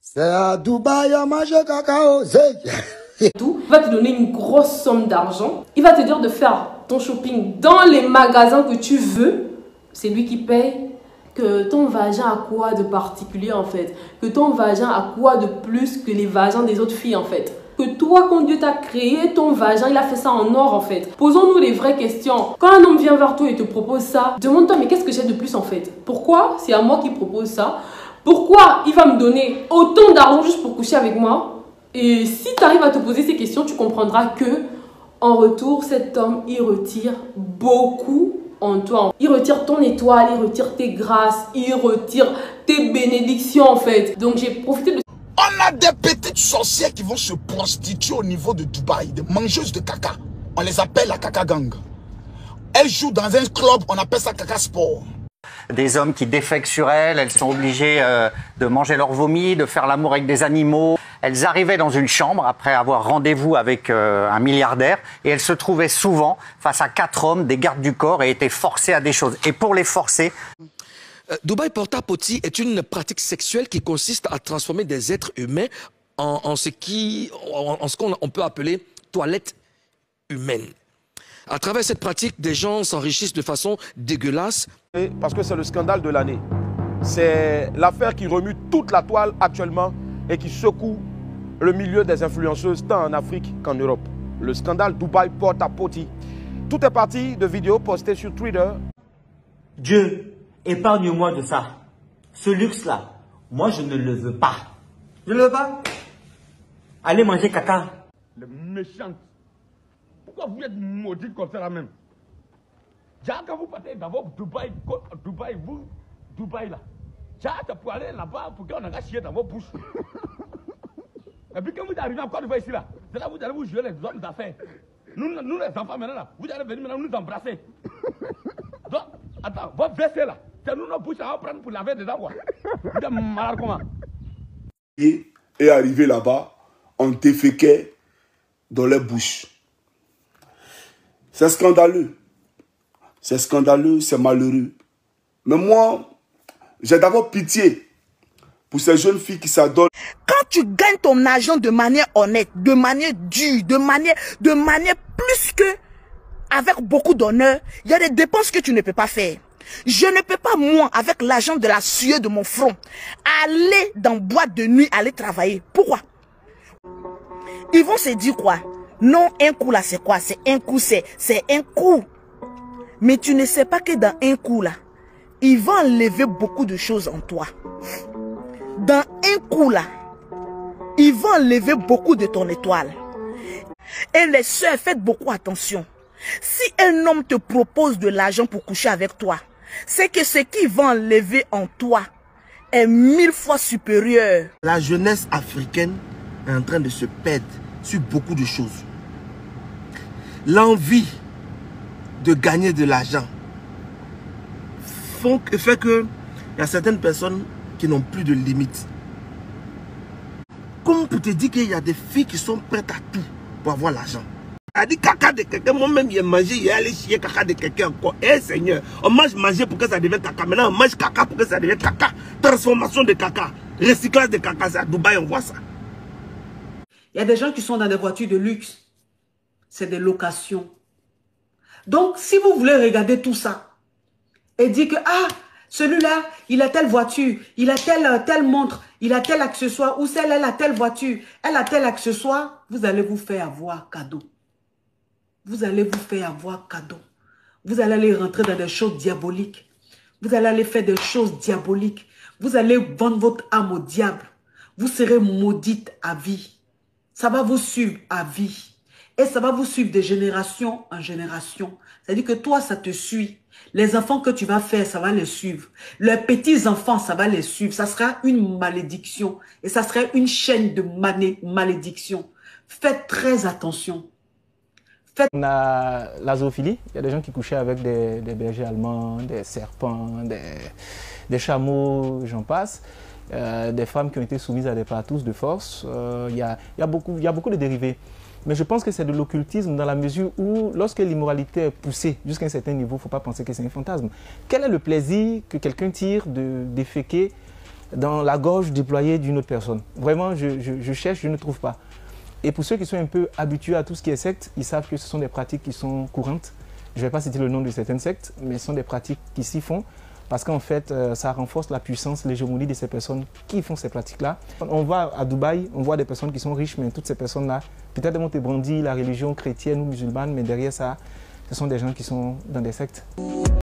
C'est à Dubaï à manger cacao. Tout. Il va te donner une grosse somme d'argent. Il va te dire de faire ton shopping dans les magasins que tu veux. C'est lui qui paye. Que ton vagin a quoi de particulier en fait? Que ton vagin a quoi de plus que les vagins des autres filles en fait? Que toi, quand Dieu t'a créé, ton vagin, il a fait ça en or en fait. Posons-nous les vraies questions. Quand un homme vient vers toi et te propose ça, demande-toi mais qu'est-ce que j'ai de plus en fait? Pourquoi c'est à moi qu'il propose ça? Pourquoi il va me donner autant d'argent juste pour coucher avec moi? Et si tu arrives à te poser ces questions, tu comprendras que en retour, cet homme, il retire beaucoup en toi. Il retire ton étoile, il retire tes grâces, il retire tes bénédictions en fait. Donc j'ai profité de... On a des petites sorcières qui vont se prostituer au niveau de Dubaï, des mangeuses de caca. On les appelle la caca gang. Elles jouent dans un club, on appelle ça caca sport. Des hommes qui défèquent sur elles, elles sont obligées de manger leur vomi, de faire l'amour avec des animaux. Elles arrivaient dans une chambre après avoir rendez-vous avec un milliardaire et elles se trouvaient souvent face à 4 hommes, des gardes du corps, et étaient forcées à des choses. Et pour les forcer... Dubaï Porta-Potty est une pratique sexuelle qui consiste à transformer des êtres humains en ce qu'on peut appeler toilette humaine. À travers cette pratique, des gens s'enrichissent de façon dégueulasse. Parce que c'est le scandale de l'année. C'est l'affaire qui remue toute la toile actuellement et qui secoue le milieu des influenceuses tant en Afrique qu'en Europe. Le scandale Dubaï Porta-Potty. Tout est parti de vidéos postées sur Twitter. Dieu, épargne-moi de ça. Ce luxe-là, moi je ne le veux pas. Je ne le veux pas. Allez manger caca. Les méchantes. Pourquoi vous êtes maudits comme ça là même? Quand vous partez d'abord Dubaï, Dubaï là. C'est pour aller là-bas pour qu'on a chier dans vos bouches. Et puis quand vous arrivez en Côte d'Ivoire ici là, c'est là que vous allez vous jouer les hommes d'affaires. Nous les enfants maintenant là, vous allez venir maintenant nous embrasser. Donc, attends, votre WC là, c'est nous nos bouches à prendre pour laver dedans quoi. Vous êtes malade comment? Et arrivé là-bas, on déféquait dans les bouches. C'est scandaleux. C'est scandaleux, c'est malheureux. Mais moi, j'ai d'abord pitié pour ces jeunes filles qui s'adonnent. Quand tu gagnes ton argent de manière honnête, de manière dure, de manière plus que avec beaucoup d'honneur, il y a des dépenses que tu ne peux pas faire. Je ne peux pas, moi, avec l'argent de la sueur de mon front, aller dans boîte de nuit, aller travailler. Pourquoi? Ils vont se dire quoi? Non, un coup là, c'est quoi? C'est un coup, c'est un coup. Mais tu ne sais pas que dans un coup là, il va enlever beaucoup de choses en toi. Dans un coup là, il va enlever beaucoup de ton étoile. Et les sœurs, faites beaucoup attention. Si un homme te propose de l'argent pour coucher avec toi, c'est que ce qu'il va enlever en toi est 1000 fois supérieur. La jeunesse africaine est en train de se perdre sur beaucoup de choses. L'envie de gagner de l'argent fait que il y a certaines personnes qui n'ont plus de limites. Comme pour te dire qu'il y a des filles qui sont prêtes à tout pour avoir l'argent. A dit caca de quelqu'un, moi-même j'ai mangé, j'ai allé chier caca de quelqu'un encore. Eh Seigneur, on mange manger pour que ça devienne caca. Maintenant on mange caca pour que ça devienne caca. Transformation de caca, recyclage de caca, c'est à Dubaï, on voit ça. Il y a des gens qui sont dans des voitures de luxe. C'est des locations. Donc, si vous voulez regarder tout ça et dire que, ah, celui-là, il a telle voiture, il a telle montre, il a tel accessoire, ou celle, elle a telle voiture, elle a tel accessoire, vous allez vous faire avoir cadeau. Vous allez vous faire avoir cadeau. Vous allez aller rentrer dans des choses diaboliques. Vous allez aller faire des choses diaboliques. Vous allez vendre votre âme au diable. Vous serez maudite à vie. Ça va vous suivre à vie. Et ça va vous suivre de génération en génération. C'est-à-dire que toi, ça te suit. Les enfants que tu vas faire, ça va les suivre. Les petits-enfants, ça va les suivre. Ça sera une malédiction. Et ça sera une chaîne de malédiction. Faites très attention. On a la zoophilie. Il y a des gens qui couchaient avec des bergers allemands, des serpents, des chameaux, j'en passe. Des femmes qui ont été soumises à des partous de force. Il y a beaucoup de dérivés. Mais je pense que c'est de l'occultisme dans la mesure où, lorsque l'immoralité est poussée jusqu'à un certain niveau, il ne faut pas penser que c'est un fantasme. Quel est le plaisir que quelqu'un tire de déféquer dans la gorge déployée d'une autre personne. Vraiment, je cherche, je ne trouve pas. Et pour ceux qui sont un peu habitués à tout ce qui est secte, ils savent que ce sont des pratiques qui sont courantes. Je ne vais pas citer le nom de certaines sectes, mais ce sont des pratiques qui s'y font parce qu'en fait, ça renforce la puissance, l'hégémonie de ces personnes qui font ces pratiques-là. On va à Dubaï, on voit des personnes qui sont riches, mais toutes ces personnes-là, peut-être elles te brandissent la religion chrétienne ou musulmane, mais derrière ça, ce sont des gens qui sont dans des sectes.